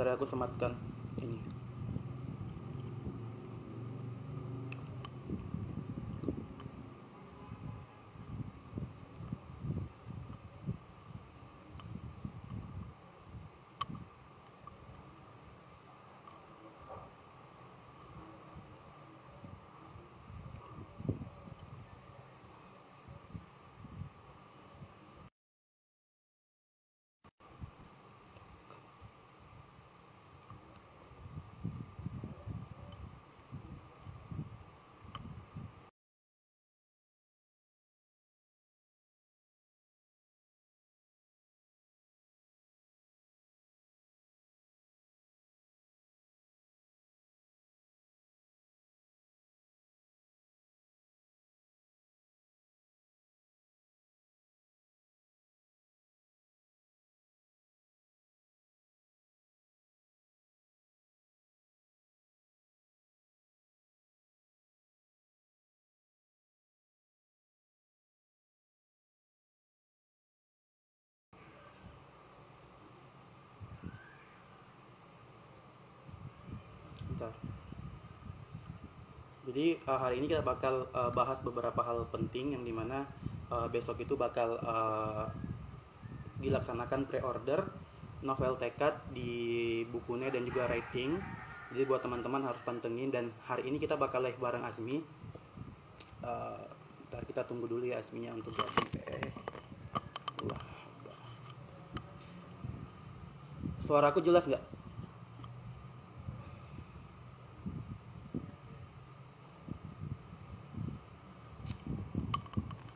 Bentar ya, aku sematkan ini. Bentar. Jadi hari ini kita bakal bahas beberapa hal penting yang dimana besok itu bakal dilaksanakan pre-order novel tekad di Bukunya dan juga Writing. Jadi buat teman-teman harus pantengin, dan hari ini kita bakal live bareng Azmi. Ntar kita tunggu dulu ya Azminya untuk sampai. Suaraku jelas nggak?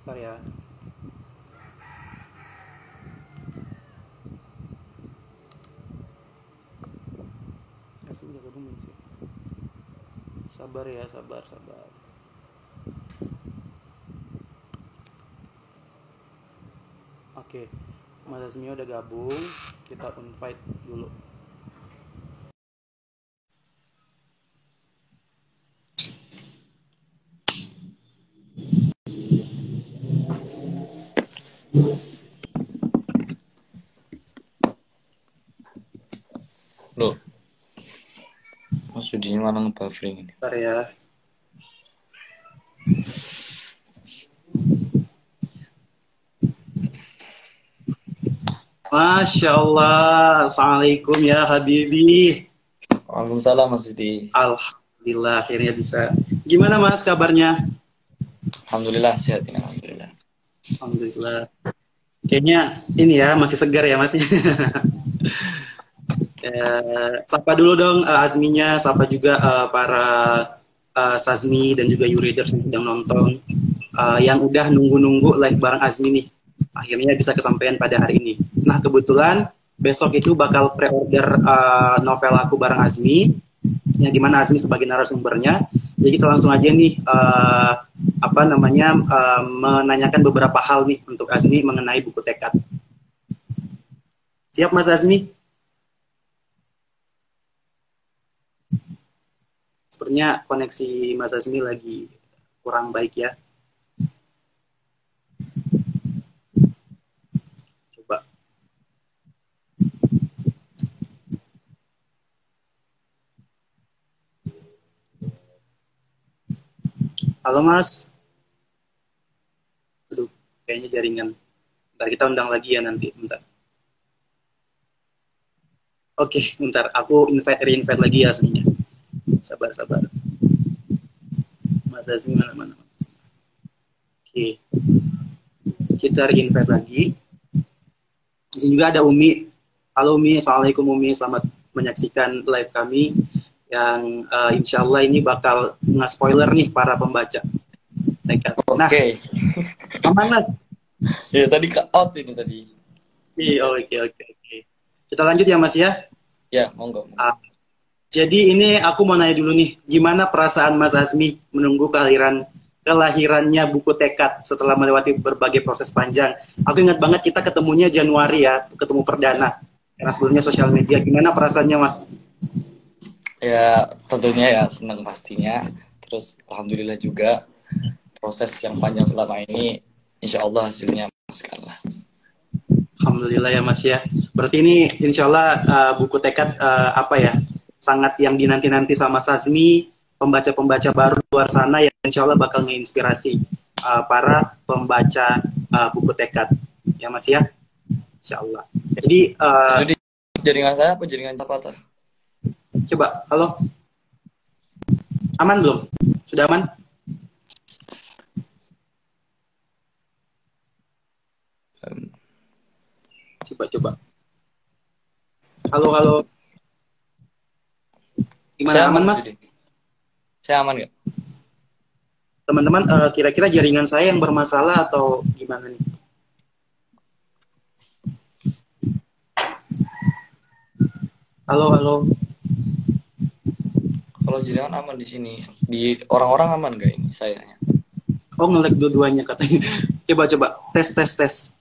Bentar ya. Azmi udah gabung belum sih? Sabar ya, sabar. Oke, Mas Azmi udah gabung, kita invite dulu. Loh, Mas Yudi malah nge-buffering ini. Bentar ya. Masya Allah, Assalamualaikum ya Habibi. Waalaikumsalam Mas Yudi. Alhamdulillah akhirnya bisa. Gimana Mas kabarnya? Alhamdulillah sehat ini, alhamdulillah. Alhamdulillah. Kayaknya ini ya masih segar ya Mas. Sapa dulu dong Azminya, sapa juga para Sazmi dan juga Yuriders yang sedang nonton, yang udah nunggu-nunggu live bareng Azmi nih. Akhirnya bisa kesampaian pada hari ini. Nah kebetulan besok itu bakal pre-order novel aku bareng Azmi, yang dimana Azmi sebagai narasumbernya. Jadi kita langsung aja nih menanyakan beberapa hal nih untuk Azmi mengenai buku tekad. Siap Mas Azmi? Sepertinya koneksi Mas Azmi lagi kurang baik ya. Coba. Halo Mas. Aduh, kayaknya jaringan. Bentar kita undang lagi ya nanti. Bentar. Oke, bentar. Aku reinvite lagi ya Azminya. Sabar. Mas Azmi mana? Oke. Kita reinvite lagi. Di sini juga ada Umi. Halo Umi, Assalamualaikum Umi. Selamat menyaksikan live kami yang insya Allah ini bakal nge-spoiler nih para pembaca. Nah, Oke. aman Mas? Ya tadi ke out ini tadi. Iya, oke. Kita lanjut ya Mas ya? Ya, monggo. Jadi ini aku mau nanya dulu nih, gimana perasaan Mas Azmi menunggu kelahirannya buku tekad setelah melewati berbagai proses panjang? Aku ingat banget kita ketemunya Januari ya, ketemu perdana. Karena sebelumnya sosial media. Gimana perasaannya Mas? Ya tentunya ya senang pastinya. Terus alhamdulillah juga proses yang panjang selama ini insya Allah hasilnya memuaskan lah. Alhamdulillah ya Mas ya. Berarti ini insya Allah buku tekad apa ya, sangat yang dinanti-nanti sama Sazmi, pembaca-pembaca baru luar sana yang insya Allah bakal menginspirasi para pembaca buku tekad ya Mas ya, insya Allah. Jadi Itu di jaringan saya apa jaringan Sapata? coba halo, aman belum? Sudah aman? Coba. Halo, halo. Gimana, Saya aman Mas? Saya aman nggak? Teman-teman, kira-kira jaringan saya yang bermasalah atau gimana nih? Halo, halo. Kalau jaringan aman di sini, di orang-orang aman nggak ini sayanya? Oh, nge-lag dua-duanya katanya. Coba. Tes.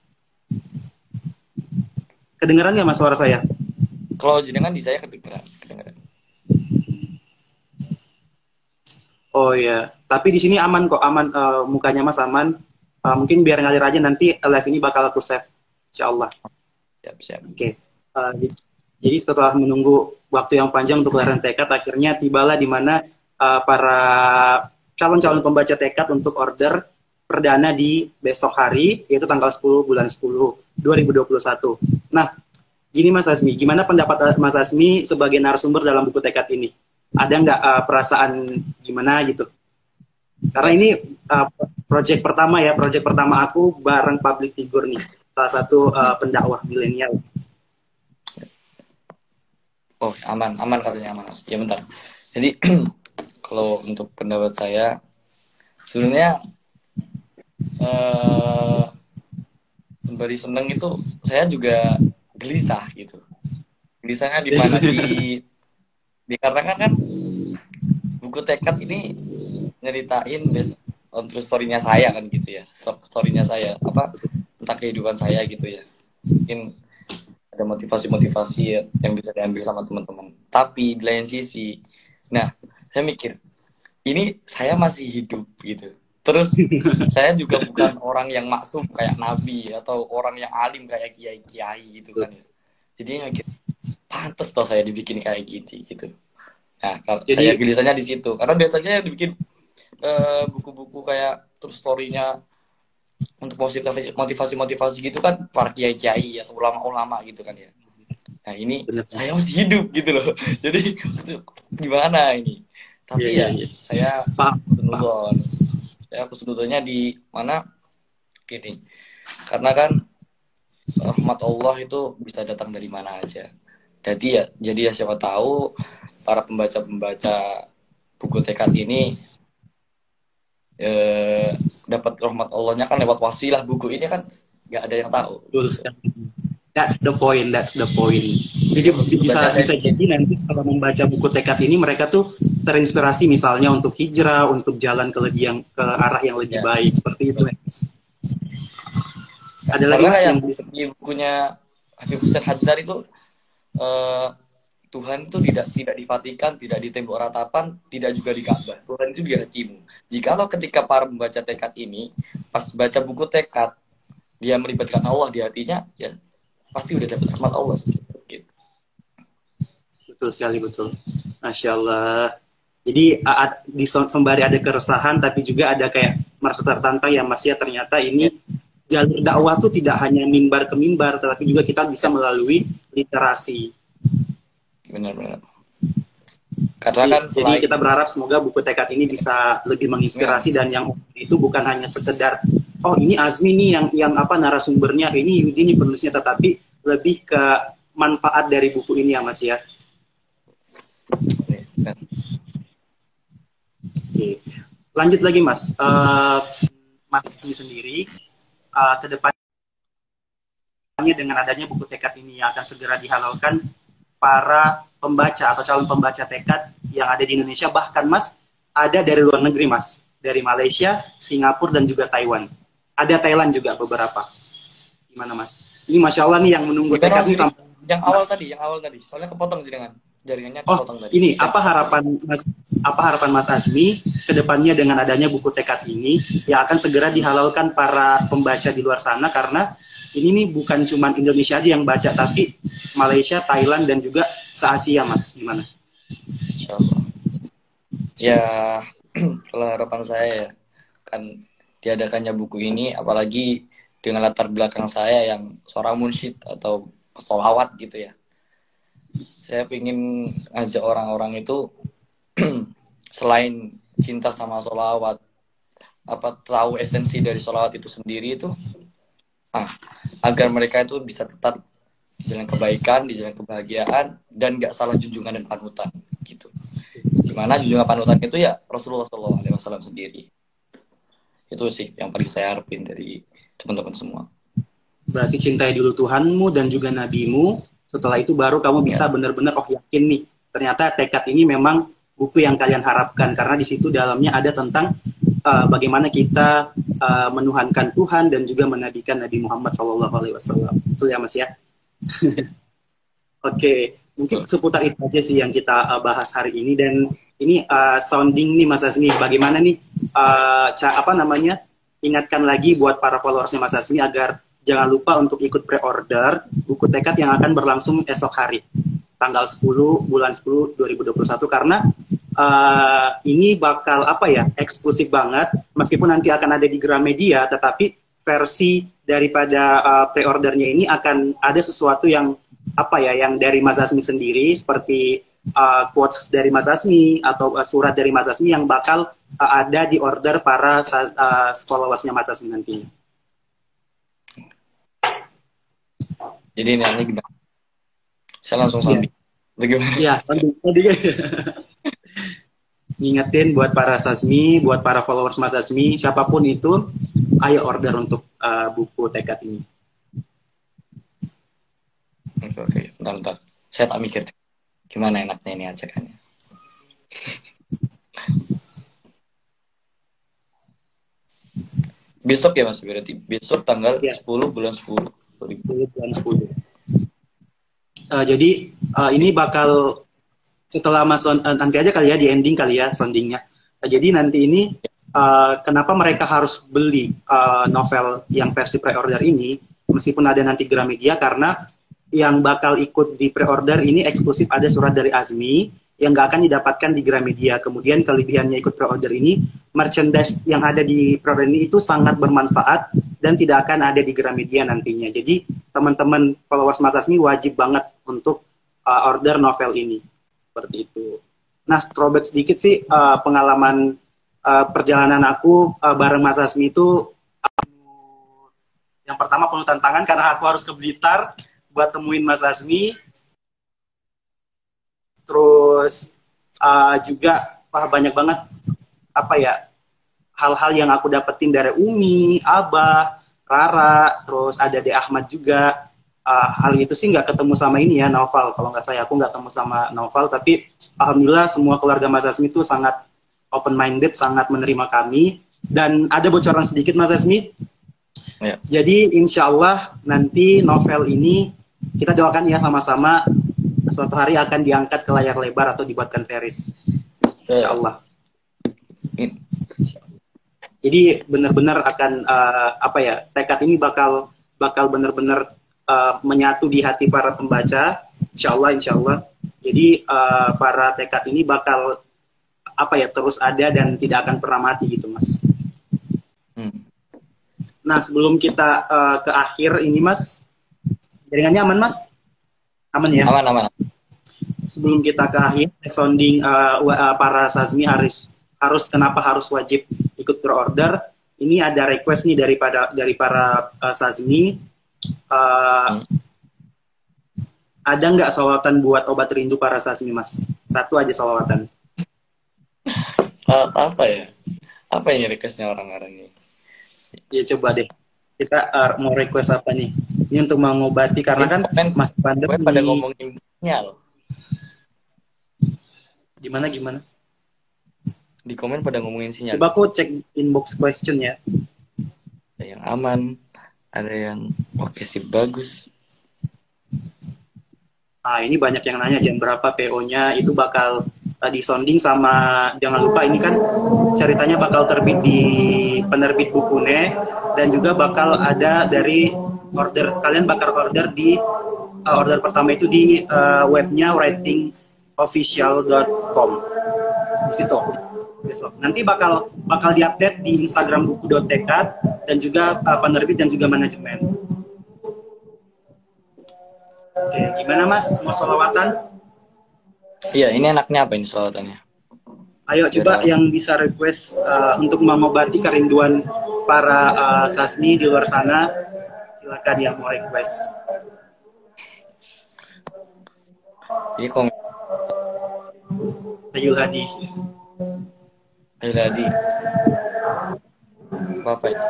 Kedengeran nggak Mas suara saya? Kalau jaringan di saya kedengeran. Oh iya, tapi di sini aman kok, aman, mukanya Mas aman. Mungkin biar ngalir aja, nanti live ini bakal aku save, insya Allah. Siap. Oke. Jadi setelah menunggu waktu yang panjang untuk larian tekad, akhirnya tibalah di mana para calon-calon pembaca tekad untuk order perdana di besok hari, yaitu tanggal 10 bulan 10 2021. Nah, gini Mas Azmi, gimana pendapat Mas Azmi sebagai narasumber dalam buku tekad ini? Ada nggak perasaan gimana gitu? Karena ini project pertama aku bareng public figure nih, salah satu pendakwah milenial. Oh, aman katanya aman Mas. Ya bentar. Jadi kalau untuk pendapat saya sebenarnya sembari seneng itu saya juga gelisah gitu. Gelisahnya di mana dikarenakan kan buku tekad ini nyeritain based on true story-nya saya kan gitu ya. Story-nya saya tentang kehidupan saya gitu ya. Mungkin ada motivasi-motivasi yang bisa diambil sama teman-teman. Tapi di lain sisi, nah saya mikir ini saya masih hidup gitu. Terus saya juga bukan orang yang maksum kayak nabi atau orang yang alim kayak kiai-kiai gitu kan ya. Jadi mikir pantes toh saya dibikin kayak gitu. Nah, kalau saya gelisahnya di situ. Karena biasanya yang dibikin buku-buku kayak terus story-nya untuk motivasi gitu kan para kiai-kiai atau ulama-ulama gitu kan ya. Nah ini saya masih hidup gitu loh. Jadi gimana ini? Tapi saya husnudonnya di mana gini. Karena kan rahmat Allah itu bisa datang dari mana aja. Jadi ya siapa tahu para pembaca buku tekad ini dapat rahmat Allahnya kan lewat wasilah buku ini kan nggak ada yang tahu. That's the point. Jadi bisa jadi nanti kalau membaca buku tekad ini mereka tuh terinspirasi misalnya untuk hijrah, untuk jalan ke arah yang lebih baik seperti itu. Ada lagi Mas yang bisa di bukunya Habib Hussein Haddad itu Tuhan itu tidak di Vatikan, tidak di tembok ratapan, tidak juga di Ka'bah. Tuhan itu di hatimu. Jikalau ketika para membaca tekad ini, pas baca buku tekad, dia melibatkan Allah di hatinya, ya pasti udah dapat rahmat Allah. Gitu. Betul sekali, betul. Masya Allah. Jadi sembari ada keresahan, tapi juga ada kayak merasa tertantang ya Mas ya, ternyata ini jalur dakwah tuh tidak hanya mimbar ke mimbar, tetapi juga kita bisa melalui literasi. Benar. Karena kan jadi kita berharap semoga buku tekad ini bisa lebih menginspirasi dan yang itu bukan hanya sekedar oh ini Azmi nih yang narasumbernya, ini Yudi nih penulisnya, tetapi lebih ke manfaat dari buku ini ya Mas ya. Oke. Lanjut lagi Mas. Mas Azmi sendiri ke depannya dengan adanya buku tekad ini yang akan segera dihalalkan, para pembaca atau calon pembaca tekad yang ada di Indonesia, bahkan Mas ada dari luar negeri Mas, dari Malaysia, Singapura dan juga Taiwan. Ada Thailand juga beberapa. Gimana Mas? Ini Masya Allah nih yang menunggu tekad nih sampai yang awal tadi, soalnya kepotong jenengan. jaringannya Oh, kepotong tadi. ini apa harapan Mas Azmi ke depannya dengan adanya buku tekad ini yang akan segera dihalalkan para pembaca di luar sana, karena ini nih bukan cuma Indonesia aja yang baca, tapi Malaysia, Thailand, dan juga se-Asia, Mas. Gimana? Insyaallah. Ya, kalau harapan saya ya, kan diadakannya buku ini, apalagi dengan latar belakang saya yang seorang munsyid atau pesolawat gitu ya. Saya ingin ngajak orang-orang itu selain cinta sama solawat, apa tahu esensi dari solawat itu sendiri itu, agar mereka itu bisa tetap di jalan kebaikan, di jalan kebahagiaan, dan nggak salah junjungan dan panutan gitu. Dimana junjungan panutan itu ya Rasulullah SAW sendiri. Itu sih yang paling saya harapin dari teman-teman semua. Berarti cintai dulu Tuhanmu dan juga nabimu. Setelah itu baru kamu bisa benar-benar yakin nih, ternyata tekad ini memang buku yang kalian harapkan, karena di situ dalamnya ada tentang bagaimana kita menuhankan Tuhan dan juga menabikan Nabi Muhammad SAW. Betul ya, Mas ya? Oke, mungkin seputar itu aja sih yang kita bahas hari ini. Dan ini sounding nih Mas Azmi, bagaimana nih ingatkan lagi buat para followersnya Mas Azmi agar jangan lupa untuk ikut pre-order buku tekad yang akan berlangsung esok hari, tanggal 10 bulan 10 2021, karena ini bakal eksklusif banget, meskipun nanti akan ada di Gramedia, tetapi versi daripada pre-ordernya ini akan ada sesuatu yang yang dari Mas Azmi sendiri, seperti quotes dari Mas Azmi atau surat dari Mas Azmi yang bakal ada di order para followersnya Mas Azmi nantinya. Jadi ini gimana? Saya langsung sounding. Bagaimana? Iya, sounding. Ngingetin buat para Sazmi, buat para followers Mas Azmi, siapapun itu, ayo order untuk buku tekad ini. Oke. Bentar. Saya tak mikir gimana enaknya ini ajakannya. Besok ya Mas, berarti besok tanggal 10 bulan 10. 10 bulan 10. Jadi ini bakal setelah Mas nanti aja kali ya, di ending kali ya soundingnya. Jadi nanti ini kenapa mereka harus beli novel yang versi pre-order ini, meskipun ada nanti Gramedia, karena yang bakal ikut di pre-order ini eksklusif ada surat dari Azmi yang nggak akan didapatkan di Gramedia. Kemudian kelebihannya ikut pre-order ini, merchandise yang ada di pre-order ini itu sangat bermanfaat dan tidak akan ada di Gramedia nantinya. Jadi teman-teman followers Mas Azmi wajib banget untuk order novel ini. Seperti itu. Nah, throwback sedikit sih pengalaman perjalanan aku bareng Mas Azmi itu, yang pertama penuh tantangan karena aku harus ke Blitar buat temuin Mas Azmi. Terus juga banyak banget hal-hal yang aku dapetin dari Umi, Abah, Rara, terus ada De Ahmad juga. Hal itu sih nggak ketemu sama ini ya, Naufal. Kalau nggak aku nggak ketemu sama Naufal, tapi alhamdulillah semua keluarga Mas Azmi itu sangat open-minded, sangat menerima kami. Dan ada bocoran sedikit Mas Azmi. Ya. Jadi insya Allah nanti novel ini kita doakan ya sama-sama suatu hari akan diangkat ke layar lebar atau dibuatkan series. Insya Allah. Jadi benar-benar akan tekad ini bakal benar-benar menyatu di hati para pembaca. Insya Allah. Jadi para tekad ini bakal terus ada dan tidak akan pernah mati gitu, Mas. Nah, sebelum kita ke akhir ini, Mas, jaringannya aman, Mas? Aman ya? Aman. Sebelum kita ke akhir, sounding para Sazmi kenapa harus wajib ikut pre-order. Ini ada request nih dari para Sazmi. Ada nggak salawatan buat obat rindu para Sazmi, Mas? Satu aja salawatan. Apa ya? Apa yang requestnya orang-orang ini? Ya coba deh. Kita mau request apa nih? Ini untuk mengobati, karena kan Mas pandemi. Pada ngomongin sinyal. Gimana? Di komen pada ngomongin sinyal. Coba aku cek inbox question ya. Ada yang aman, ada yang oke sih bagus. Nah, ini banyak yang nanya jam berapa PO-nya, itu bakal disonding sama, jangan lupa ini kan ceritanya bakal terbit di penerbit Bukune, dan juga bakal ada dari order, kalian bakal order di order pertama itu di webnya writingofficial.com. Di situ besok. Nanti bakal diupdate di Instagram buku.tk dan juga penerbit dan juga manajemen. Oke, gimana Mas? Mau sholawatan? Iya, ini enaknya apa ini sholawatannya? Ayo coba yang bisa request untuk mengobati kerinduan para sasmi di luar sana, silakan yang mau request. Ini kok Ayul Hadi. Ayul Hadi. Apa ini?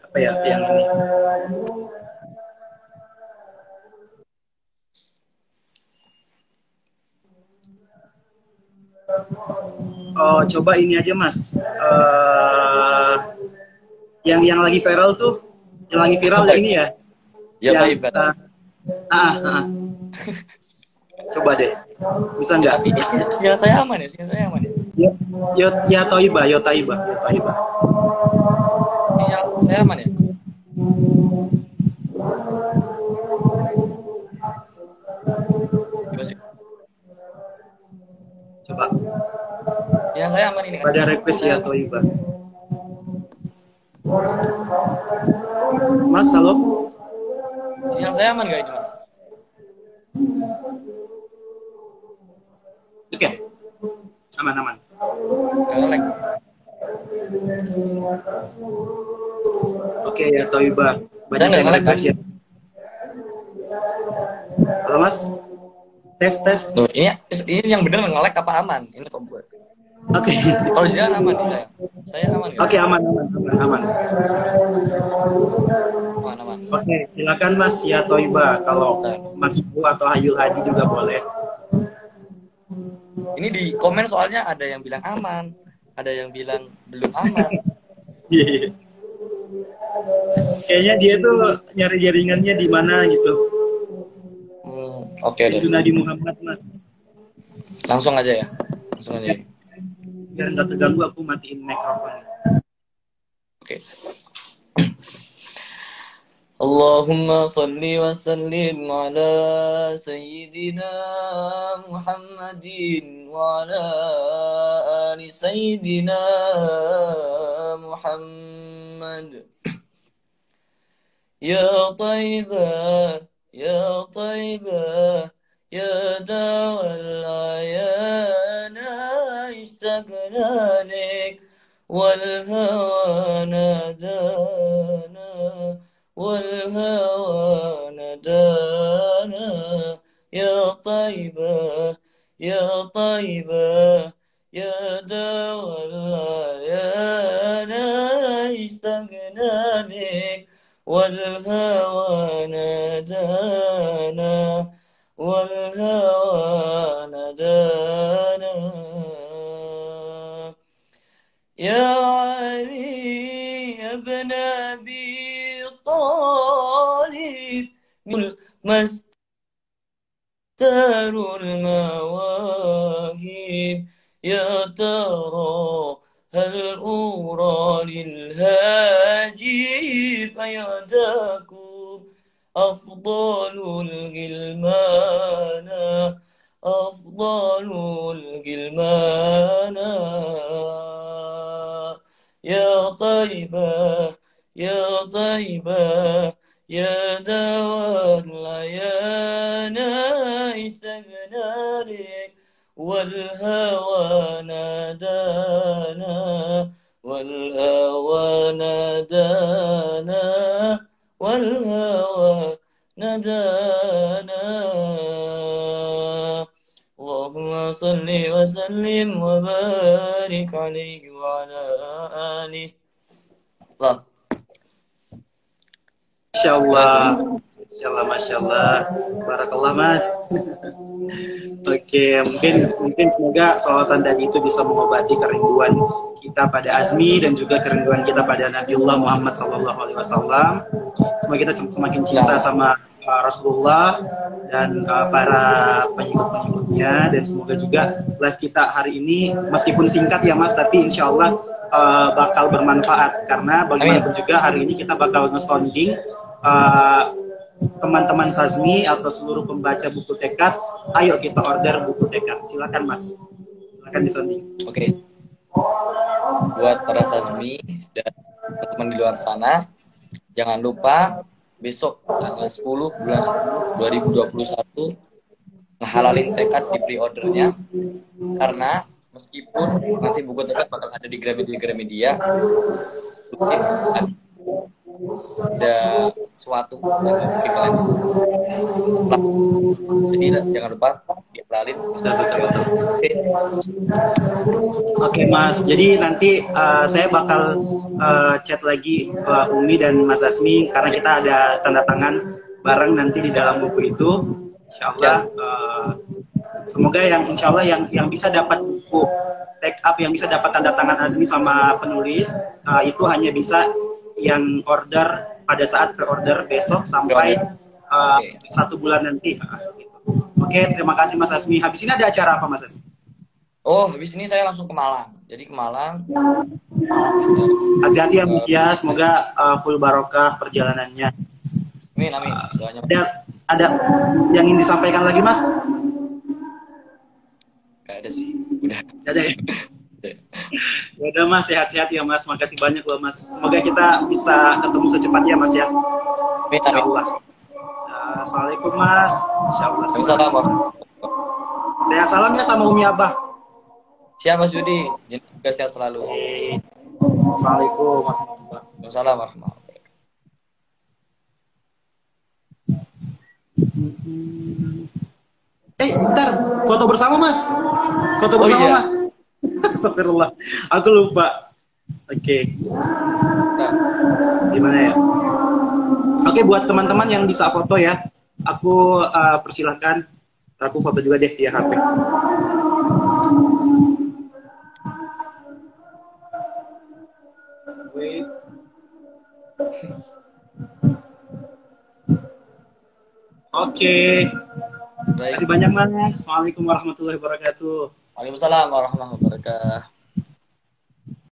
Apa ya yang ini? Oh, coba ini aja Mas. Yang lagi viral tuh, yang lagi viral ya ini ya. Ya yang, baik. Coba deh, bisa nggak? Tapi sinyal saya aman ya, Ya Toiba. Sinyal saya aman ya. Coba. Ya saya aman ini kan. Pada request ya Toiba. Mas, halo. Sinyal saya aman nggak ini Mas? Oke. Aman. Oke ya Toiba. Banyak yang request ya. Halo Mas. Tes. Tuh, ini yang bener nge-lag apa aman? Ini kok buat. Oke. Kalau jalan aman nih saya. Saya aman nggak? Oke, aman. Aman. Oke, silakan Mas ya Toiba. Kalau Mas Ibu atau Hayul Hadi juga boleh. Ini di komen soalnya ada yang bilang aman, ada yang bilang belum aman. Kayaknya dia tuh nyari jaringannya di mana gitu. Oke deh. Junadi Muhammad Mas. Langsung aja ya. Biar nggak terganggu aku matiin mikrofon. Oke. Allahumma salli wa sallim ala sayyidina Muhammadin wa ala ali sayyidina Muhammad. Ya Taibah, ya Taibah, ya dawal ayana istagna lik wal hawa nadana والهوى ندانا يا طيبة يا طيبة يا دوا العيانا اشتقنا لك والهوى ندانا يا علي يا ابن أبي طالب مستر المواهب يا ترى هل أورى للهاجب أيداكم أفضل الغلمان يا طيبة يا طيبة يا دوا العيانا استغنى لك والهوى نادانا اللهم صل وسلم وبارك عليه وعلى آله. Masya Allah, barakallah Mas. Oke, mungkin semoga sholawatan tadi itu bisa mengobati kerinduan kita pada Azmi dan juga kerinduan kita pada Nabiullah Muhammad SAW. Semoga kita semakin cinta sama Rasulullah dan para pengikut-pengikutnya, dan semoga juga live kita hari ini meskipun singkat ya Mas, tapi insya Allah bakal bermanfaat, karena bagaimanapun juga hari ini kita bakal nge-sounding teman-teman Sazmi atau seluruh pembaca buku tekad. Ayo kita order buku tekad, silakan Mas, silakan di-sounding. Oke. Buat para Sazmi dan teman-teman di luar sana, jangan lupa besok tanggal 10 bulan 10 2021 ngehalalin tekad di pre-ordernya, karena meskipun nanti buku tekad bakal ada di Gramedia, ada suatu yang mungkin kalian jadi jangan lupa dihalalin. Oke Mas, jadi nanti saya bakal chat lagi Umi dan Mas Azmi, karena kita ada tanda tangan bareng nanti di dalam buku itu. Insya Allah, semoga insya Allah yang bisa dapat buku take up, yang bisa dapat tanda tangan Azmi sama penulis, itu hanya bisa yang order pada saat pre-order besok sampai 1 bulan nanti. Oke, terima kasih Mas Azmi. Habis ini ada acara apa Mas Azmi? Oh, habis ini saya langsung ke Malang. Jadi ke Malang. Hati-hati ya Mas ya, semoga full barokah perjalanannya. Amin, amin. Ada yang ingin disampaikan lagi Mas? Gak ada sih, udah. Gak ada ya? Ya udah Mas, sehat-sehat ya Mas. Makasih banyak loh Mas. Semoga kita bisa ketemu secepatnya Mas ya. Insya Allah. Assalamualaikum Mas. Insya Allah. Assalamualaikum. Sehat, salam ya sama Umi Abah. Siap Mas Yudi, jadi juga sehat selalu. Assalamualaikum. Waalaikumsalam. Bentar, foto bersama Mas. Foto bersama iya. Mas. Astagfirullah, aku lupa. Oke. Gimana ya? Oke, buat teman-teman yang bisa foto ya, aku persilahkan. Aku foto juga deh di HP. Wait. Oke. Terima kasih banyak Mas. Assalamualaikum warahmatullahi wabarakatuh. Waalaikumsalam warahmatullahi wabarakatuh.